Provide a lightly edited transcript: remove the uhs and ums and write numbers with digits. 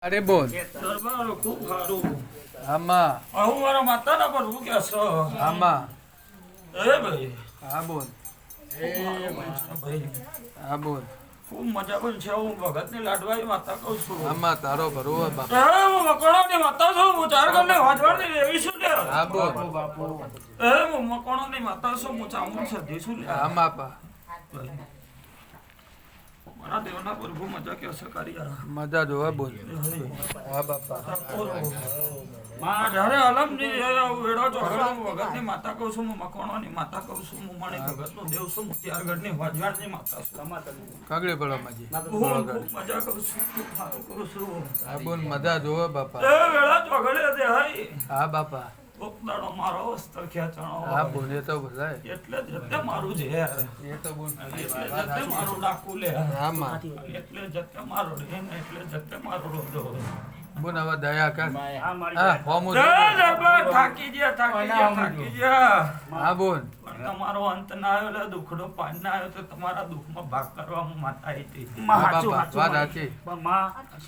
અરે બોલ દરબારો ખૂબ સારું. આમાં હું મારા માતાના પર હું કે છો આમાં એ ભાઈ હા બોલ ભાઈ હા બોલ ખૂબ મજા પણ છે. હું ભગતની લાડવાઈ માતા કહું છું. આમાં તારો ભરવો બાપા હું મકવાણાની માતા છું. હું ચાર ગણને વાજવાની એવી છું લે. હા બોલ હું મકવાણાની માતા છું. હું ચામુંડ સધી છું લે. આમાં પા મારા દેવના પ્રભુ મજા કે અસર કરી મજા જોવે બોલ હા બાપા જ્યારે અલમજી વેડો ચોગડો ભગતની માતા કહું છું. હું મકવાણાની માતા કહું છું. હું માણી ભગતનો દેવ છું. હું ત્યારગઢની વાજવાડની માતા છું. કગડે પડો માજી હું ખૂબ મજા કરું છું. ખૂબ સારું કરું છું. હા બોલ મજા જોવે બાપા એ વેળા ચોગડે દે હાઈ હા બાપા કોક દાડો મારો વસ્ત્ર ખેંચાણો હા બોલ એ તો બધાય એટલે જ જતે મારું છે યાર. એ તો બોલ એટલે જતે મારું ડાકુ લે આમાં એટલે જતે મારો રે ને એટલે જતે મારો રોજો. બોલ હવે દયા કર હા હોમું થાકી ગયા હા બોલ પણ તમારો અંત ના આવ્યો એટલે દુઃખનો પાન ના આવ્યો તો તમારા દુઃખમાં ભાગ કરવા હું માતા આવી હતી. હા બાપા વાત સાચી